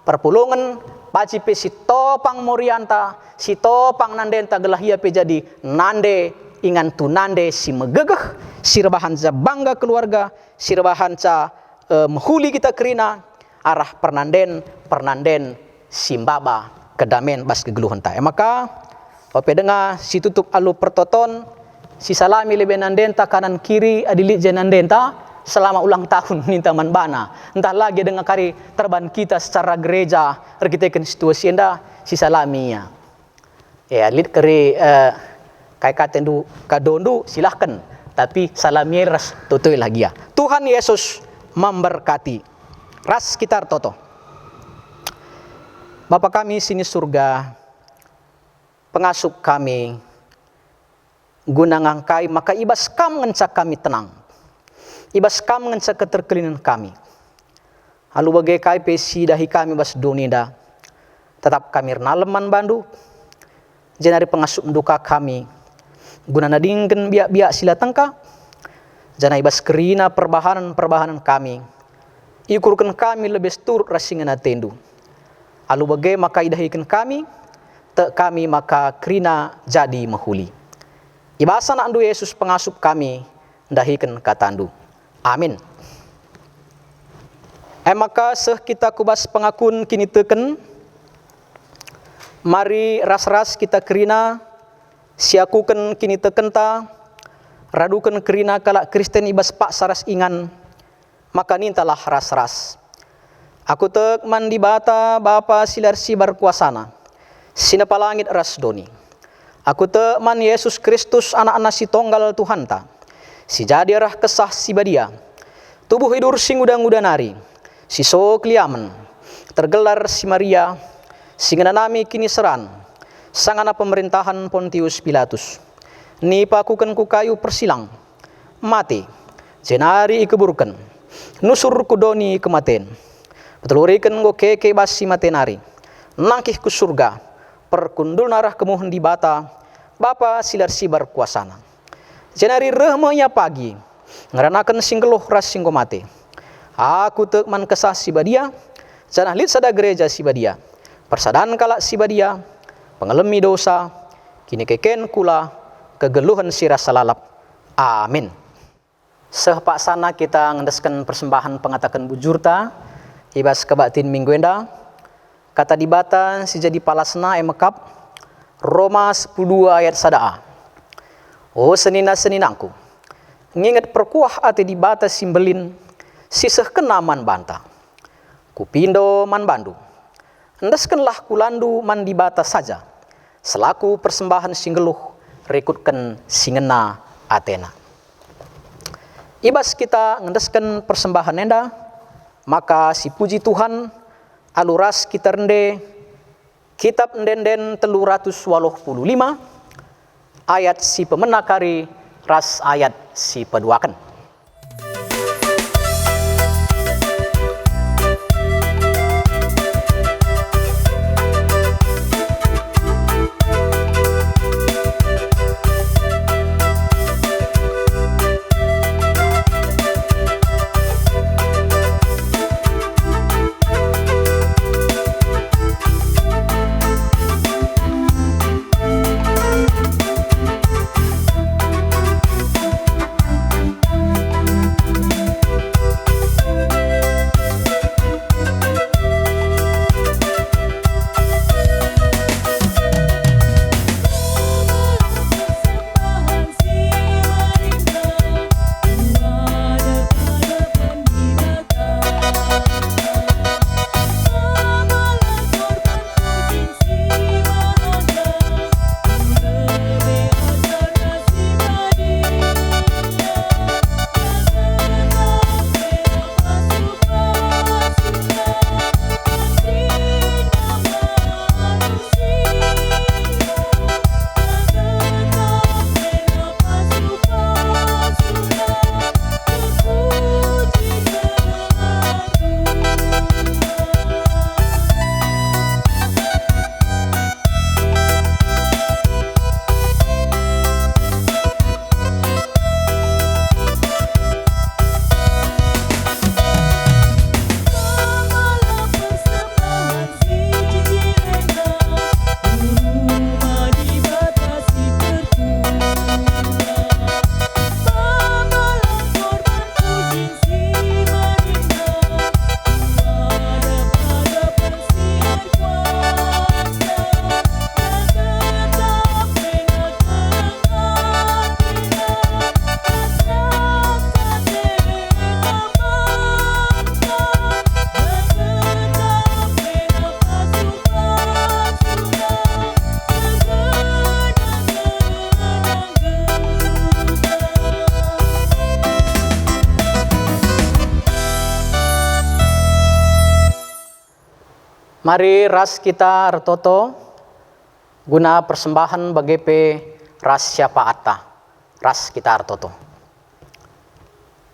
perpulungan paci pe si topang morianta, si topang nandenta gelah ia pe jadi nande ingan tu nande si megegeh, si rebahan sa bangga keluarga, si rebahan sa menghuli kita kerina arah pernanden simbaba kedamen bas kegeluhan ta. Maka Ope dengar si tutup alu pertoton, si salami lebe nandenta kanan kiri adilit jenandenta selama ulang tahun ninta manbana. Entah lagi dengan kari terban kita secara gereja, kita situasi enda si salaminya. Ya lit kari kai katendu kadondu silahkan, tapi salami ras tutui lagi ya. Tuhan Yesus memberkati. Ras kita toto. Bapa kami sini surga, pengasup kami, guna ngangkai maka ibas kam ngencak kami tenang. Ibas kam ngencak keterkelinan kami. Halu bagai kai pesi dahi kami bas donida. Tetap kami naleman bandu. Jenari pengasup duka kami. Guna nadingken biak-biak sila tengka. Jana ibas kerina perbahanan kami. Ikurkan kami lebih turut rasingan atendu. Alu bagai maka idahikan kami, tak kami maka krina jadi mahuli. Ibasa na andu Yesus pengasup kami, dahikan katandu. Amin. Maka seh kita kubas pengakun kini teken, mari ras-ras kita krina, siakuken kini teken ta, raduken krina kalak Kristen ibas pak saras ingan, maka nintalah ras-ras. Aku tek mandi bata Bapa silar sibar kuasana, sinapa langit ras doni. Aku tek man Yesus Kristus anak-anak si tonggal Tuhan ta, si jadi arah kesah si badia, tubuh hidur sing udang-udang nari, si so kliamen, tergelar si Maria, sing nami kini seran, sangana pemerintahan Pontius Pilatus, ni pakuken ku kayu persilang, mati, jenari ikeburken, nusur kudoni kematen. Betulurikan go keke basi matenari, nangkih ku surga, perkundul narah kemuhun di bata, Bapa silar sibar kuasana. Jenari rehmanya pagi, ngeranakan singgeluh ras singgo mate. Aku tek man kesah si badia, janah lit sada gereja si badia, persadan kalak si badia, pengelemi dosa, kini keken kula, kegeluhan sirah salalap. Amin. Sehpak sana kita ngendeskan persembahan pengatakan bujurta, ibas kebatin minggu enda, kata dibata si jadi palasna emekap, Roma 10 ayat 1a. Oh senina-seninangku, nginget perkuah ati dibata simbelin, siseh kena man banta. Kupindo man bandu, endeskenlah kulandu man dibata saja, selaku persembahan singgeluh, rekutken singena Athena. Ibas kita ngendeskan persembahan enda, maka si puji Tuhan aluras kita rende kitab ndenden 385 ayat si pemenakari ras ayat si peduakan. Mari ras kita retoto guna persembahan bagepe ras siapa ata, ras kita retoto.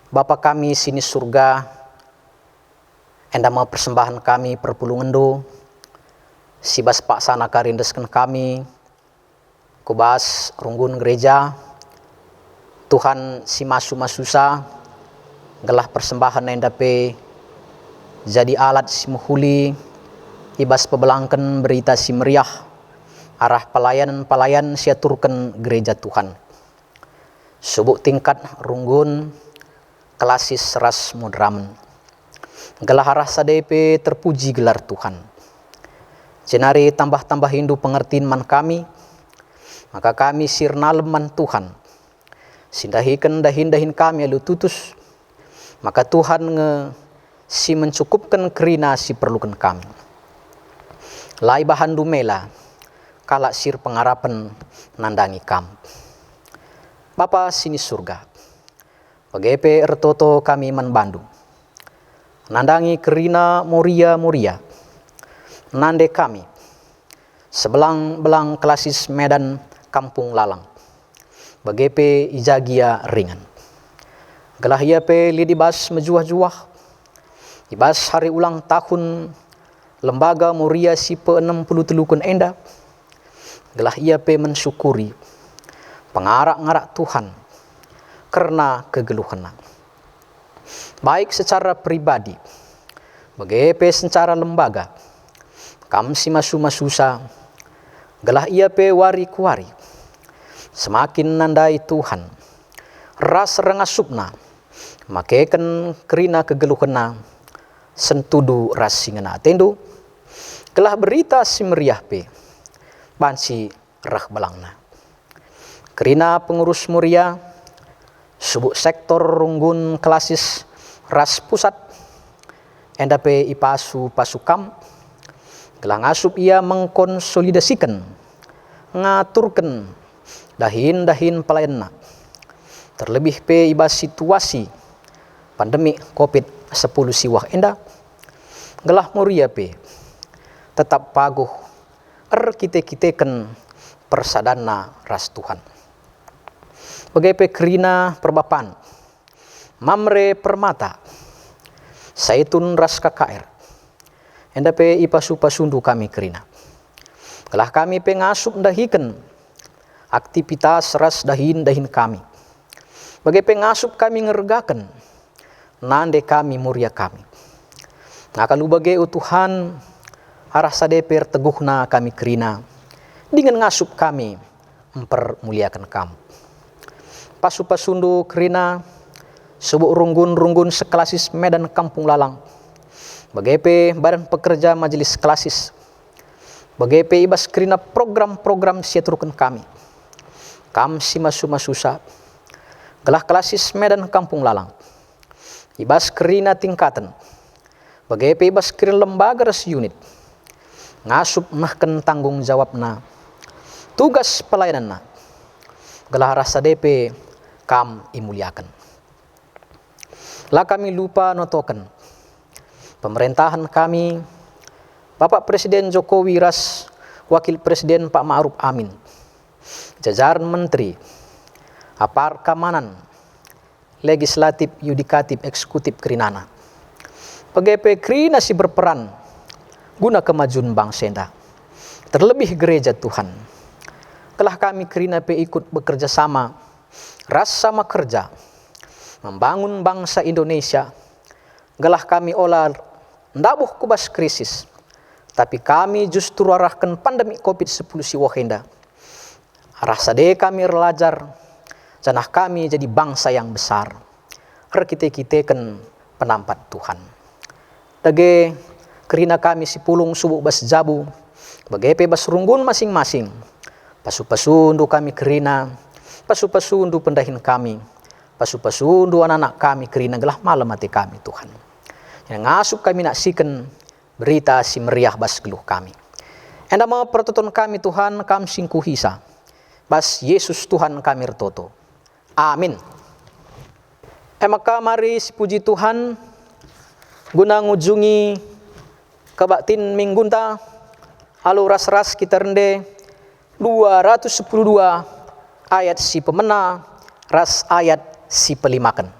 Bapa kami sini surga, endama persembahan kami perpulungendo, sibas pak sana karindeskan kami, kubas runggun gereja, Tuhan si masu-masusa, gelah persembahan endape, jadi alat si muhuli, ibas pebelangken berita si meriah, arah pelayan siaturkan gereja Tuhan. Subuk tingkat runggun, kelasis ras mudramen. Gelah arah sadepe terpuji gelar Tuhan. Jenari tambah-tambah hindu pengertiin man kami, maka kami sirnalem man Tuhan. Sindahikan dahin kami alu tutus, maka Tuhan si mencukupkan kerina si perlukan kami. Lai bahan dumela, kalak sir pengarapan nandangi kam. Bapa sini surga, bagepe ertoto kami man Bandung. Nandangi kerina moria, nande kami, sebelang-belang kelasis Medan Kampung Lalang. Bagepe ijagia ringan. Gelah ia pe lidibas mejuah-juah, ibas hari ulang tahun lembaga Moria si pe-60 kun enda, gelah ia pe mensyukuri pengarak-ngarak Tuhan karena kegeluhan. Baik secara pribadi, bagepe secara lembaga, kam si masu-masusa, gelah ia pe wari-kuari, semakin nandai Tuhan, ras rengasupna, makeken kerina kegeluhana, sentudu ras singena tendu, gelah berita si meriah pe, bansi rah balangna. Kerina pengurus Moria, subuk sektor runggun kelasis ras pusat, endape ipasu pasukam, gelah ngasup ia mengkonsolidasikan, ngaturkan dahin pelayanna. Terlebih pe ibas situasi pandemi COVID-10 siwah enda, gelah Moria pe tetap paguh kite-kiteken persadana ras Tuhan. Bagepe kerina perbapan, mamre permata, saitun ras KKR, endape ipasu-pasundu kami kerina. Gelah kami pengasup dahiken aktivitas ras dahin kami. Bagepe ngasup kami ngergaken, nande kami Moria kami. Ngakalu bage Tuhan, arah sadeper teguhna kami kerina, dengan ngasup kami mempermuliakan kamu. Pasu-pasundu kerina, subuk runggun sekelasis Medan Kampung Lalang, bagepe badan pekerja majelis kelasis, bagepe ibas kerina program-program siaturkan kami. Kam si masu-masusa, gelah kelasis Medan Kampung Lalang, ibas kerina tingkatan, bagepe ibas kerina lembaga ras unit, ngasup nahken tanggung jawabna, tugas pelayananna, gelah rasa DP kam imuliakan. Lah kami lupa notoken pemerintahan kami, Bapak Presiden Jokowi ras Wakil Presiden Pak Ma'ruf Amin, jajaran menteri, apar keamanan, legislatif, yudikatif, eksekutif kerinana. PGP kerina si berperan guna kemajuan bangsa enda, terlebih gereja Tuhan. Telah kami kerina pe ikut bekerja sama, ras sama kerja, membangun bangsa Indonesia. Gelah kami olah ndabuh kubas krisis, tapi kami justru arahkan pandemi COVID-10 si wahenda. Arah sade kami relajar, janah kami jadi bangsa yang besar. Rekite-kitekan penampat Tuhan. Dage kerina kami si pulung subuk bas jabu, bagepe bas runggun masing-masing. Pasu-pasundu kami kerina, pasu-pasundu pendahin kami, pasu-pasundu anak-anak kami kerina gelah malam mati kami Tuhan. Yang ngasup kami naksikan berita si meriah bas geluh kami. Enda mau pertutuan kami Tuhan kami singkuhisa, bas Yesus Tuhan kami retoto. Amin. Maka mari si puji Tuhan guna ngujungi Kebaktin minggunta alu ras-ras kita rende 212 ayat si pemena ras ayat si pelimakan.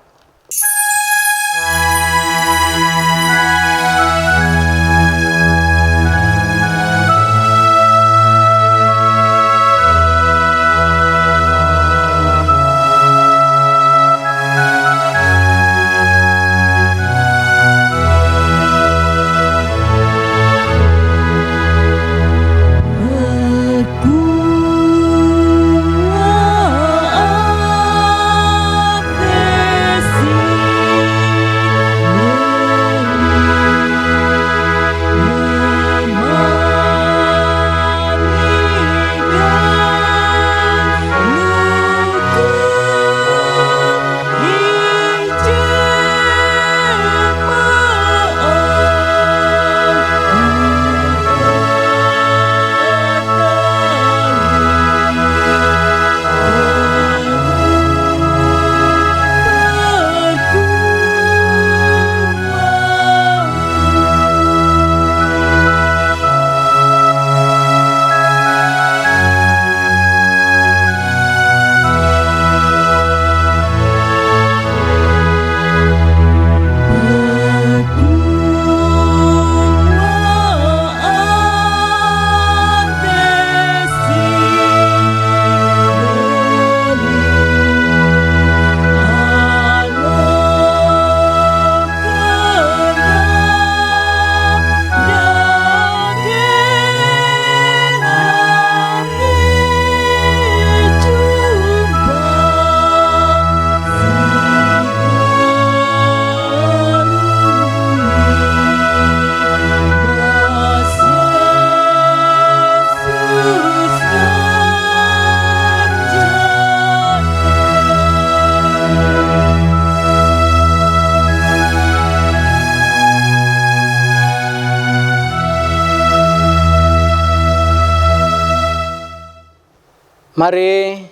Mari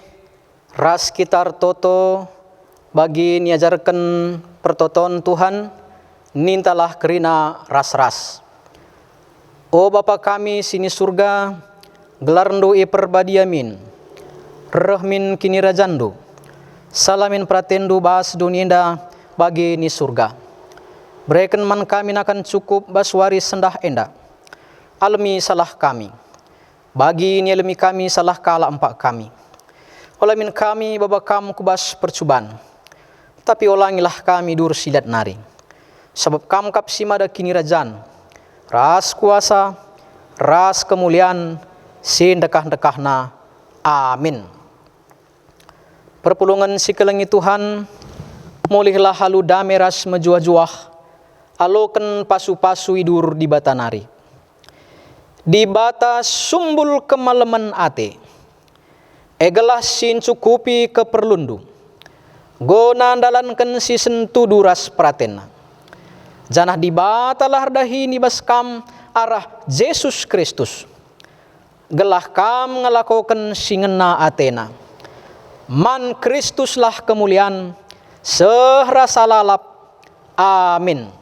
ras kitar toto bagi niajarkan pertoton Tuhan, nintalah kerina ras-ras. O Bapa kami sini surga, gelar doi perbadiamin, rahmin kini rajandu, salamin pratendu bas dunienda bagi ni surga. Berikan man kami akan cukup baswari sendah enda, almi salah kami. Bagi ini alami kami salah kala empat kami. Olamin kami baba kamu kubas percubaan. Tapi olangilah kami dur silat nari. Sebab kamu kapsimada kini rajan. Ras kuasa, ras kemuliaan, sin dekah-dekahna. Amin. Perpulungan si kelengi Tuhan, mulihlah halu damai ras mejuah-juah. Aloken pasu-pasu idur di batanari. Di bata sumbul kemalaman ate, egelah sin cukupi keperlundu, gona andalankan si sentu duras pratena. Janah di bata lardahi ni baskam arah Yesus Kristus, gelah kam ngelakokan singena atena. Man Kristuslah kemuliaan, sehrasa lalap. Amin.